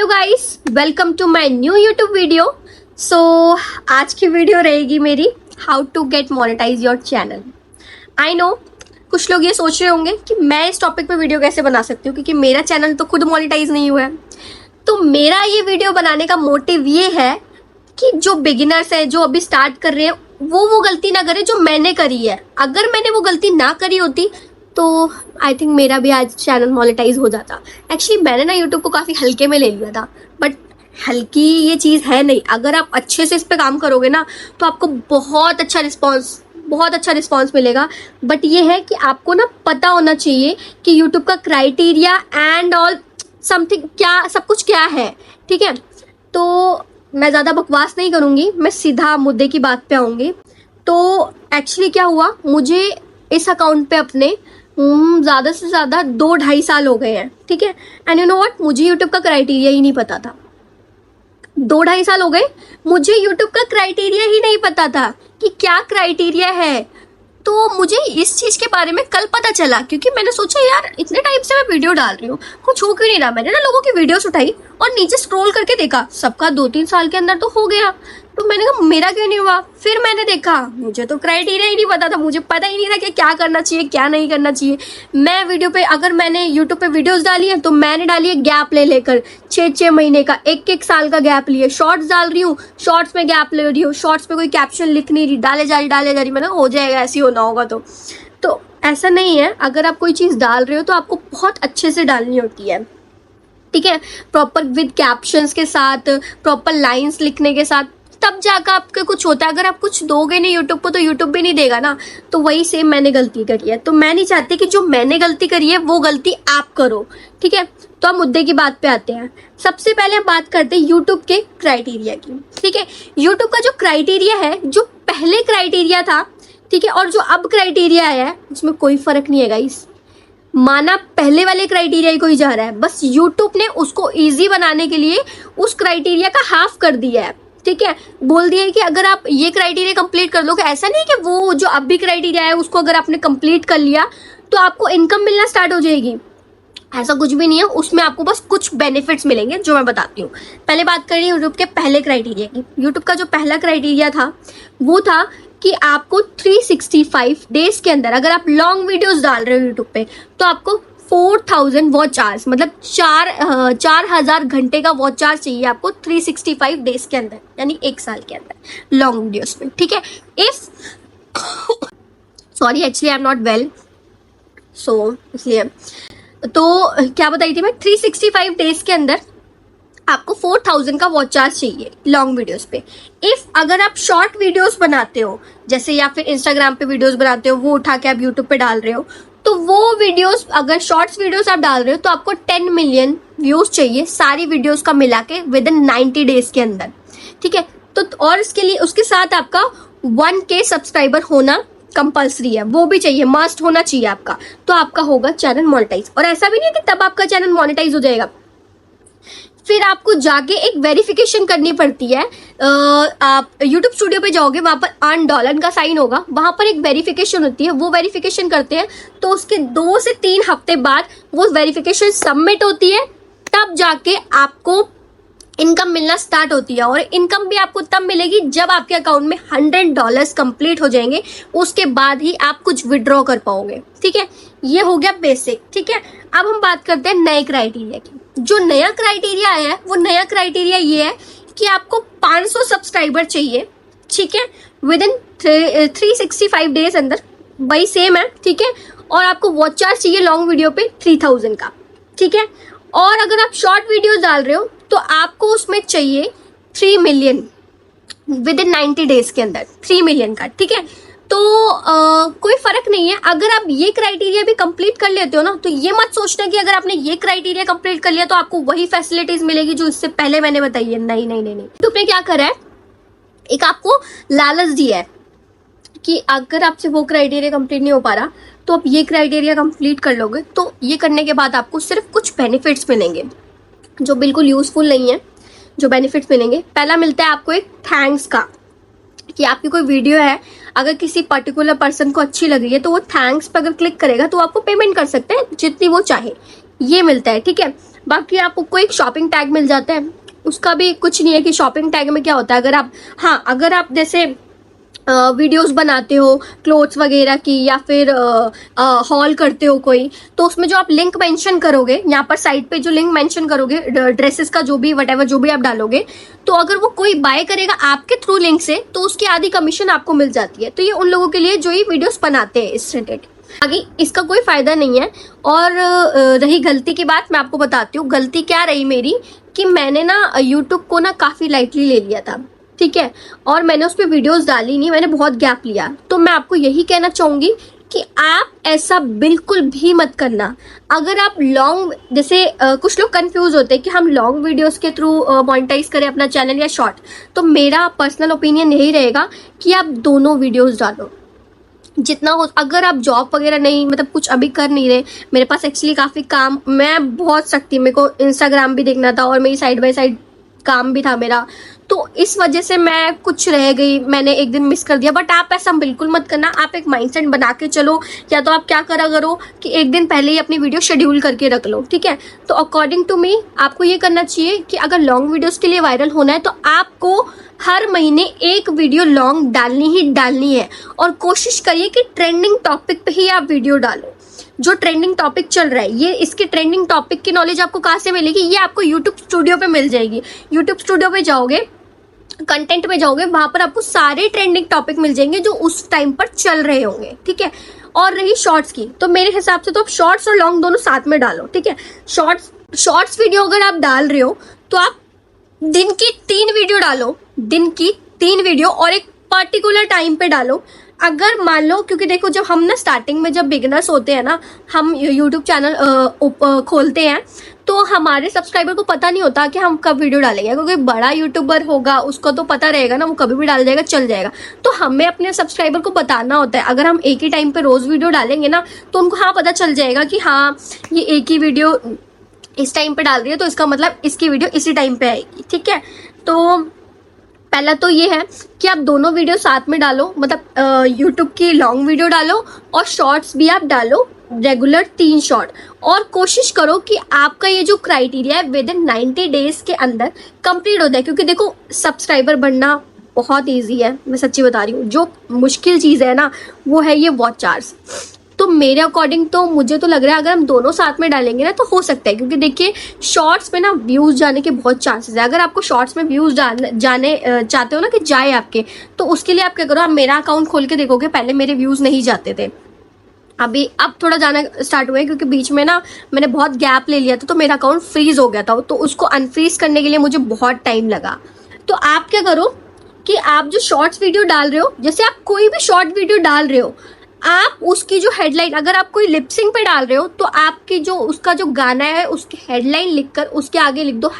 Hello guys, welcome to my new YouTube video. So आज की video रहेगी मेरी how to get monetise your channel. I know कुछ लोग ये सोच रहे होंगे कि मैं इस टॉपिक पे वीडियो कैसे बना सकती हूँ, क्योंकि मेरा चैनल तो खुद मोनेटाइज नहीं हुआ है। तो मेरा ये वीडियो बनाने का मोटिव ये है कि जो बिगिनर्स है, जो अभी स्टार्ट कर रहे हैं, वो गलती ना करे जो मैंने करी है। अगर मैंने वो गलती ना करी होती तो आई थिंक मेरा भी आज चैनल मोनेटाइज हो जाता। एक्चुअली मैंने ना यूट्यूब को काफ़ी हल्के में ले लिया था, बट हल्की ये चीज़ है नहीं। अगर आप अच्छे से इस पे काम करोगे ना तो आपको बहुत अच्छा रिस्पॉन्स मिलेगा। बट ये है कि आपको ना पता होना चाहिए कि यूट्यूब का क्राइटेरिया एंड ऑल समथिंग क्या, सब कुछ क्या है। ठीक है, तो मैं ज़्यादा बकवास नहीं करूँगी, मैं सीधा मुद्दे की बात पे आऊँगी। तो एक्चुअली क्या हुआ, मुझे इस अकाउंट पे अपने ज़्यादा से ज़्यादा 2-2.5 साल हो गए हैं। ठीक है, एंड यू नो व्हाट, मुझे यूट्यूब का क्राइटेरिया ही नहीं पता था। 2-2.5 साल हो गए, मुझे यूट्यूब का क्राइटेरिया ही नहीं पता था कि क्या क्राइटेरिया है। तो मुझे इस चीज़ के बारे में कल पता चला, क्योंकि मैंने सोचा यार इतने टाइम से मैं वीडियो डाल रही हूँ, कुछ हो क्यों नहीं रहा। मैंने ना लोगों की वीडियोस उठाई और नीचे स्क्रॉल करके देखा, सबका 2-3 साल के अंदर तो हो गया। तो मैंने कहा मेरा क्यों नहीं हुआ। फिर मैंने देखा, मुझे तो क्राइटेरिया ही नहीं पता था, मुझे पता ही नहीं था कि क्या करना चाहिए क्या नहीं करना चाहिए। मैं वीडियो पे, अगर मैंने यूट्यूब पे वीडियोस डाली है तो मैंने डाली है गैप ले लेकर, 6-6 महीने का, 1-1 साल का गैप लिए। शॉर्ट्स डाल रही हूँ, शॉर्ट्स में गैप ले रही हूँ, शॉर्ट्स पे कोई कैप्शन लिख नहीं रही, डाले जा रही। मैंने हो जाएगा, ऐसे ही होना होगा। तो ऐसा नहीं है। अगर आप कोई चीज़ डाल रहे हो तो आपको बहुत अच्छे से डालनी होती है। ठीक है, प्रॉपर विद कैप्शंस के साथ, प्रॉपर लाइंस लिखने के साथ, तब जाकर आपके कुछ होता है। अगर आप कुछ दोगे नहीं यूट्यूब को तो यूट्यूब भी नहीं देगा ना। तो वही सेम मैंने गलती करी है। तो मैं नहीं चाहती कि जो मैंने गलती करी है वो गलती आप करो। ठीक है, तो हम मुद्दे की बात पे आते हैं। सबसे पहले हम बात करते हैं यूट्यूब के क्राइटेरिया की। ठीक है, यूट्यूब का जो क्राइटेरिया है, जो पहले क्राइटेरिया था, ठीक है, और जो अब क्राइटेरिया है, उसमें कोई फर्क नहीं है गाइस। माना पहले वाले क्राइटेरिया को ही जा रहा है, बस यूट्यूब ने उसको इजी बनाने के लिए उस क्राइटेरिया का हाफ कर दिया है। ठीक है, बोल दिया है कि अगर आप ये क्राइटेरिया कंप्लीट कर लोगे, ऐसा नहीं कि वो जो अब भी क्राइटेरिया है उसको अगर आपने कंप्लीट कर लिया तो आपको इनकम मिलना स्टार्ट हो जाएगी। ऐसा कुछ भी नहीं है, उसमें आपको बस कुछ बेनिफिट्स मिलेंगे जो मैं बताती हूँ। पहले बात कर रही हूँ यूट्यूब के पहले क्राइटेरिया की। यूट्यूब का जो पहला क्राइटेरिया था वो था कि आपको 365 डेज के अंदर, अगर आप लॉन्ग वीडियोस डाल रहे हो यूट्यूब पे, तो आपको 4000 वॉच आवर्स, मतलब 4000 घंटे का वॉच आवर्स चाहिए आपको 365 डेज के अंदर, यानी 1 साल के अंदर लॉन्ग वीडियोस में। ठीक है, if sorry actually I am not well, so इसलिए। तो क्या बताई थी मैं, 365 डेज के अंदर आपको 4000 का वॉच आवर्स चाहिए लॉन्ग वीडियोस पे। इफ अगर आप शॉर्ट वीडियोस बनाते हो, जैसे या फिर इंस्टाग्राम पे वीडियोस बनाते हो, वो उठा के आप यूट्यूब पे डाल रहे हो, तो वो वीडियोस, अगर शॉर्ट्स वीडियोस आप डाल रहे हो तो आपको 10 मिलियन व्यूज चाहिए सारी वीडियोस का मिला के विद इन 90 डेज के अंदर। ठीक है, तो और इसके लिए उसके साथ आपका 1K सब्सक्राइबर होना कंपल्सरी है, वो भी चाहिए, मस्ट होना चाहिए आपका। तो आपका होगा चैनल मोनेटाइज। और ऐसा भी नहीं है कि तब आपका चैनल मोनेटाइज हो जाएगा, फिर आपको जाके एक वेरिफिकेशन करनी पड़ती है। आप यूट्यूब स्टूडियो पे जाओगे, वहां पर $1 का साइन होगा, वहां पर एक वेरिफिकेशन होती है, वो वेरिफिकेशन करते हैं। तो उसके 2 से 3 हफ्ते बाद वो वेरिफिकेशन सबमिट होती है, तब जाके आपको इनकम मिलना स्टार्ट होती है। और इनकम भी आपको तब मिलेगी जब आपके अकाउंट में $100 कंप्लीट हो जाएंगे, उसके बाद ही आप कुछ विड्रॉ कर पाओगे। ठीक है, ये हो गया बेसिक। ठीक है, अब हम बात करते हैं नए क्राइटेरिया की। जो नया क्राइटेरिया आया है, वो नया क्राइटेरिया ये है कि आपको 500 सब्सक्राइबर चाहिए। ठीक है, विद इन 365 डेज अंदर, वही सेम है। ठीक है, और आपको वॉच आवर्स चाहिए लॉन्ग वीडियो पे 3000 का। ठीक है, और अगर आप शॉर्ट वीडियोस डाल रहे हो तो आपको उसमें चाहिए 3 मिलियन विद इन 90 डेज के अंदर, 3 मिलियन का। ठीक है, तो कोई फर्क नहीं है। अगर आप ये क्राइटेरिया भी कंप्लीट कर लेते हो ना, तो ये मत सोचना कि अगर आपने ये क्राइटेरिया कंप्लीट कर लिया तो आपको वही फैसिलिटीज मिलेगी जो इससे पहले मैंने बताई है। नहीं नहीं नहीं नहीं, तो आपने क्या करा है, एक आपको लालच दिया है कि अगर आपसे वो क्राइटेरिया कंप्लीट नहीं हो पा रहा तो आप ये क्राइटेरिया कंप्लीट कर लोगे। तो ये करने के बाद आपको सिर्फ कुछ बेनिफिट्स मिलेंगे जो बिल्कुल यूजफुल नहीं है। जो बेनिफिट्स मिलेंगे, पहला मिलता है आपको एक थैंक्स का, कि आपकी कोई वीडियो है, अगर किसी पर्टिकुलर पर्सन को अच्छी लग रही है तो वो थैंक्स पर अगर क्लिक करेगा तो आपको पेमेंट कर सकते हैं जितनी वो चाहे, ये मिलता है। ठीक है, बाकी आपको एक शॉपिंग टैग मिल जाता है, उसका भी कुछ नहीं है कि शॉपिंग टैग में क्या होता है। अगर आप जैसे वीडियोस बनाते हो क्लोथ्स वगैरह की, या फिर हॉल करते हो कोई, तो उसमें जो आप लिंक मेंशन करोगे, यहाँ पर साइट पे जो लिंक मेंशन करोगे ड्रेसेस का, जो भी वटेवर जो भी आप डालोगे, तो अगर वो कोई बाय करेगा आपके थ्रू लिंक से, तो उसकी आधी कमीशन आपको मिल जाती है। तो ये उन लोगों के लिए जो ये वीडियोस बनाते हैं इस रिलेटेड, आगे इसका कोई फायदा नहीं है। और रही गलती की बात, मैं आपको बताती हूँ गलती क्या रही मेरी, कि मैंने ना यूट्यूब को ना काफी लाइटली ले लिया था, ठीक है, और मैंने उस पर वीडियोस डाली नहीं, मैंने बहुत गैप लिया। तो मैं आपको यही कहना चाहूंगी कि आप ऐसा बिल्कुल भी मत करना। अगर आप लॉन्ग, जैसे कुछ लोग कंफ्यूज होते हैं कि हम लॉन्ग वीडियोस के थ्रू मोनेटाइज करें अपना चैनल या शॉर्ट, तो मेरा पर्सनल ओपिनियन यही रहेगा कि आप दोनों वीडियोस डालो जितना हो। अगर आप जॉब वगैरह नहीं, मतलब कुछ अभी कर नहीं रहे, मेरे पास एक्चुअली काफ़ी काम, मैं बहुत सकती, मेरे को इंस्टाग्राम भी देखना था और मेरी साइड बाय साइड काम भी था मेरा, तो इस वजह से मैं कुछ रह गई, मैंने एक दिन मिस कर दिया। बट आप ऐसा बिल्कुल मत करना, आप एक माइंडसेट बना के चलो, या तो आप क्या करा करो कि एक दिन पहले ही अपनी वीडियो शेड्यूल करके रख लो, ठीक है। तो अकॉर्डिंग टू मी आपको ये करना चाहिए कि अगर लॉन्ग वीडियोस के लिए वायरल होना है, तो आपको हर महीने एक वीडियो लॉन्ग डालनी ही डालनी है, और कोशिश करिए कि ट्रेंडिंग टॉपिक पे ही आप वीडियो डालो। जो ट्रेंडिंग टॉपिक चल रहा है, ये इसके ट्रेंडिंग टॉपिक की नॉलेज आपको कहाँ से मिलेगी, ये आपको यूट्यूब स्टूडियो पे मिल जाएगी। यूट्यूब स्टूडियो पे जाओगे, कंटेंट में जाओगे, वहां पर आपको सारे ट्रेंडिंग टॉपिक मिल जाएंगे जो उस टाइम पर चल रहे होंगे, ठीक है। और रही शॉर्ट्स की, तो मेरे हिसाब से तो आप शॉर्ट्स और लॉन्ग दोनों साथ में डालो, ठीक है। शॉर्ट्स वीडियो अगर आप डाल रहे हो, तो आप दिन की 3 वीडियो डालो, दिन की 3 वीडियो, और एक पर्टिकुलर टाइम पे डालो। अगर मान लो, क्योंकि देखो जब हम ना स्टार्टिंग में जब बिगनर्स होते हैं ना, हम यूट्यूब चैनल खोलते हैं, तो हमारे सब्सक्राइबर को पता नहीं होता कि हम कब वीडियो डालेंगे, क्योंकि बड़ा यूट्यूबर होगा उसको तो पता रहेगा ना, वो कभी भी डाल देगा, चल जाएगा। तो हमें अपने सब्सक्राइबर को बताना होता है, अगर हम एक ही टाइम पे रोज वीडियो डालेंगे ना, तो उनको हाँ पता चल जाएगा कि हाँ ये एक ही वीडियो इस टाइम पे डाल रही है, तो इसका मतलब इसकी वीडियो इसी टाइम पे आएगी, ठीक है। तो पहला तो ये है कि आप दोनों वीडियो साथ में डालो, मतलब यूट्यूब की लॉन्ग वीडियो डालो और शॉर्ट्स भी आप डालो, रेगुलर 3 शॉर्ट। और कोशिश करो कि आपका ये जो क्राइटेरिया है विद इन 90 डेज के अंदर कंप्लीट हो जाए, क्योंकि देखो सब्सक्राइबर बढ़ना बहुत ईजी है, मैं सच्ची बता रही हूँ। जो मुश्किल चीज़ है ना, वो है ये वॉच आवर्स। तो मेरे अकॉर्डिंग तो मुझे तो लग रहा है अगर हम दोनों साथ में डालेंगे ना, तो हो सकता है, क्योंकि देखिए शॉर्ट्स में ना व्यूज जाने के बहुत चांसेस है। अगर आपको शॉर्ट्स में व्यूज जाने चाहते हो ना कि जाए आपके, तो उसके लिए आप क्या करो, आप मेरा अकाउंट खोल के देखोगे, पहले मेरे व्यूज नहीं जाते थे, अब थोड़ा जाना स्टार्ट हुआ है, क्योंकि बीच में ना मैंने बहुत गैप ले लिया था, तो मेरा अकाउंट फ्रीज हो गया था, तो उसको अनफ्रीज करने के लिए मुझे बहुत टाइम लगा। तो आप क्या करो कि आप जो शॉर्ट्स वीडियो डाल रहे हो, जैसे आप कोई भी शॉर्ट वीडियो डाल रहे हो, आप उसकी जो हेडलाइन, अगर आप कोई लिपसिंग पे डाल रहे हो, तो आपकी जो उसका जो गाना है उसकी हेडलाइन लिखकर उसके आगे लिख दो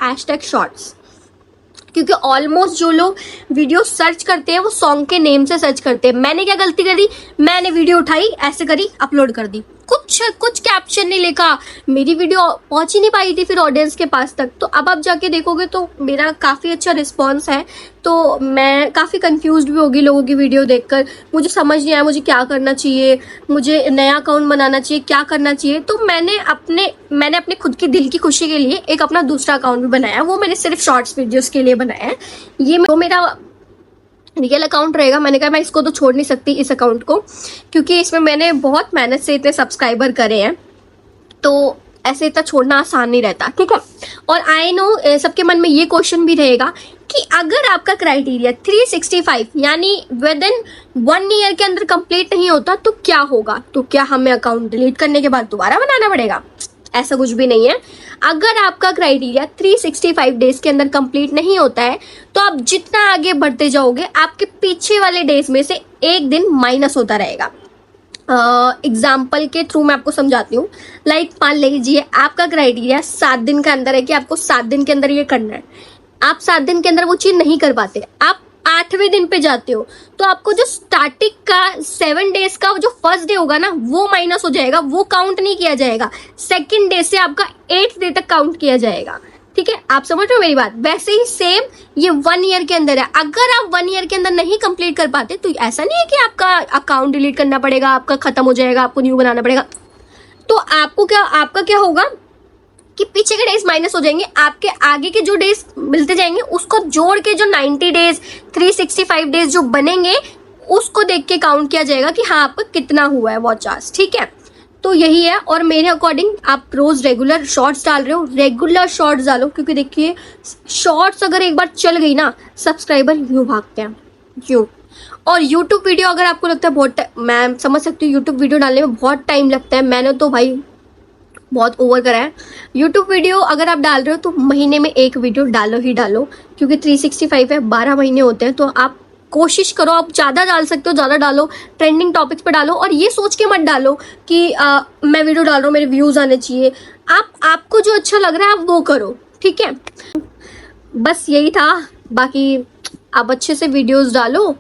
#शॉर्ट्स, क्योंकि ऑलमोस्ट जो लोग वीडियो सर्च करते हैं वो सॉन्ग के नेम से सर्च करते हैं। मैंने क्या गलती करी, मैंने वीडियो उठाई, ऐसे करी, अपलोड कर दी, कुछ कैप्शन नहीं लिखा, मेरी वीडियो पहुंच ही नहीं पाई थी फिर ऑडियंस के पास तक। तो अब आप जाके देखोगे तो मेरा काफ़ी अच्छा रिस्पॉन्स है, तो मैं काफ़ी कंफ्यूज्ड भी होगी लोगों की वीडियो देखकर, मुझे समझ नहीं आया मुझे क्या करना चाहिए, मुझे नया अकाउंट बनाना चाहिए, क्या करना चाहिए। तो मैंने अपने खुद की दिल की खुशी के लिए एक अपना दूसरा अकाउंट भी बनाया, वो मैंने सिर्फ शॉर्ट्स वीडियोस के लिए बनाया है। ये तो मेरा रियल अकाउंट रहेगा। मैंने कहा मैं इसको तो छोड़ नहीं सकती, इस अकाउंट को, क्योंकि इसमें मैंने बहुत मेहनत से इतने सब्सक्राइबर करे हैं, तो ऐसे इतना छोड़ना आसान नहीं रहता, ठीक है। और आई नो सबके मन में ये क्वेश्चन भी रहेगा कि अगर आपका क्राइटेरिया 365 यानी विद इन 1 ईयर के अंदर कंप्लीट नहीं होता, तो क्या होगा, तो क्या हमें अकाउंट डिलीट करने के बाद दोबारा बनाना पड़ेगा? ऐसा कुछ भी नहीं है। अगर आपका क्राइटेरिया 365 डेज के अंदर कंप्लीट नहीं होता है, तो आप जितना आगे बढ़ते जाओगे, आपके पीछे वाले डेज में से एक दिन माइनस होता रहेगा। एग्जाम्पल के थ्रू मैं आपको समझाती हूँ। लाइक मान लीजिए आपका क्राइटेरिया 7 दिन के अंदर है कि आपको 7 दिन के अंदर ये करना है, आप 7 दिन के अंदर वो चीज नहीं कर पाते, आप 8वें दिन पे जाते हो, तो आपको जो स्टार्टिंग का 7 डेज का जो फर्स्ट डे होगा ना, वो माइनस हो जाएगा, वो काउंट नहीं किया जाएगा। सेकंड डे से आपका 8th डे तक काउंट किया जाएगा, ठीक है। आप समझ रहे हो मेरी बात? वैसे ही सेम ये 1 ईयर के अंदर है। अगर आप 1 ईयर के अंदर नहीं कंप्लीट कर पाते, तो ऐसा नहीं है कि आपका अकाउंट डिलीट करना पड़ेगा, आपका खत्म हो जाएगा, आपको न्यू बनाना पड़ेगा। तो आपका क्या होगा कि पीछे के डेज माइनस हो जाएंगे, आपके आगे के जो डेज मिलते जाएंगे उसको जोड़ के जो 90 डेज 365 डेज जो बनेंगे उसको देख के काउंट किया जाएगा कि हाँ आपका कितना हुआ है वॉच आवर्स, ठीक है। तो यही है। और मेरे अकॉर्डिंग आप रोज रेगुलर शॉर्ट्स डाल रहे हो, रेगुलर शॉर्ट्स डालो, क्योंकि देखिए शॉर्ट्स अगर एक बार चल गई ना, सब्सक्राइबर यूं भागते हैं यूं। और यूट्यूब वीडियो अगर आपको लगता है बहुत मैं समझ सकती हूँ यूट्यूब वीडियो डालने में बहुत टाइम लगता है, मैंने तो भाई बहुत ओवर करा है। यूट्यूब वीडियो अगर आप डाल रहे हो तो महीने में एक वीडियो डालो ही डालो, क्योंकि 365 है, 12 महीने होते हैं, तो आप कोशिश करो, आप ज़्यादा डाल सकते हो ज़्यादा डालो, ट्रेंडिंग टॉपिक्स पे डालो। और ये सोच के मत डालो कि मैं वीडियो डाल रहा हूँ मेरे व्यूज़ आने चाहिए। आपको जो अच्छा लग रहा है आप वो करो, ठीक है। बस यही था, बाकी आप अच्छे से वीडियोस डालो।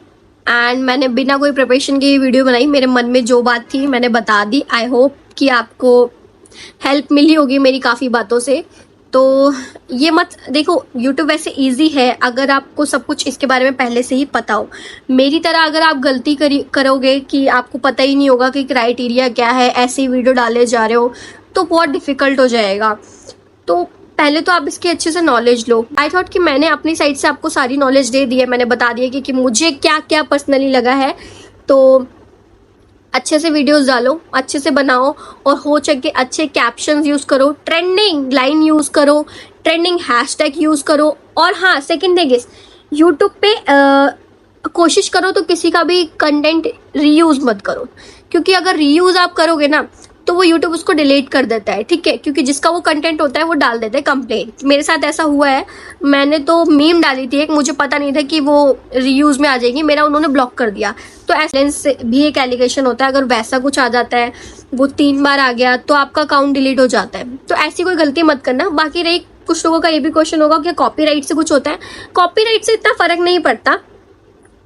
एंड मैंने बिना कोई प्रिपरेशन के ये वीडियो बनाई, मेरे मन में जो बात थी मैंने बता दी। आई होप कि आपको हेल्प मिली होगी मेरी काफ़ी बातों से। तो ये मत देखो, YouTube वैसे इजी है अगर आपको सब कुछ इसके बारे में पहले से ही पता हो। मेरी तरह अगर आप गलती करोगे कि आपको पता ही नहीं होगा कि क्राइटेरिया क्या है, ऐसे ही वीडियो डाले जा रहे हो, तो बहुत डिफ़िकल्ट हो जाएगा। तो पहले तो आप इसकी अच्छे से नॉलेज लो। आई थॉट कि मैंने अपनी साइड से आपको सारी नॉलेज दे दी है, मैंने बता दिया कि मुझे क्या क्या पर्सनली लगा है। तो अच्छे से वीडियोस डालो, अच्छे से बनाओ, और हो सके अच्छे कैप्शंस यूज़ करो, ट्रेंडिंग लाइन यूज़ करो, ट्रेंडिंग हैशटैग यूज़ करो। और हाँ, सेकंड थिंग इज यूट्यूब पे कोशिश करो तो किसी का भी कंटेंट रीयूज़ मत करो, क्योंकि अगर रीयूज़ आप करोगे ना तो वो यूट्यूब उसको डिलीट कर देता है, ठीक है। क्योंकि जिसका वो कंटेंट होता है वो डाल देता है कंप्लेंट। मेरे साथ ऐसा हुआ है, मैंने तो मीम डाली थी एक, मुझे पता नहीं था कि वो रीयूज़ में आ जाएगी, मेरा उन्होंने ब्लॉक कर दिया। तो ऐसे भी एक एलिगेशन होता है, अगर वैसा कुछ आ जाता है, वो 3 बार आ गया तो आपका अकाउंट डिलीट हो जाता है। तो ऐसी कोई गलती मत करना। बाकी रही कुछ लोगों का ये भी क्वेश्चन होगा कि कॉपीराइट से कुछ होता है। कॉपीराइट से इतना फर्क नहीं पड़ता,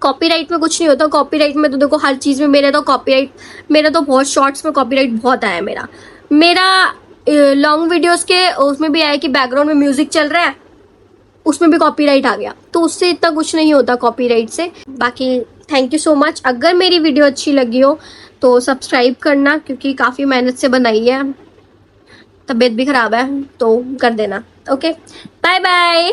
कॉपीराइट में कुछ नहीं होता। कॉपीराइट में तो देखो हर चीज़ में मेरा तो बहुत शॉर्ट्स में कॉपीराइट बहुत आया मेरा लॉन्ग वीडियोस के उसमें भी आया कि बैकग्राउंड में म्यूजिक चल रहा है, उसमें भी कॉपीराइट आ गया। तो उससे इतना कुछ नहीं होता कॉपीराइट से। बाकी थैंक यू सो मच। अगर मेरी वीडियो अच्छी लगी हो तो सब्सक्राइब करना, क्योंकि काफ़ी मेहनत से बनाई है, तबीयत भी ख़राब है तो कर देना। Okay, bye bye.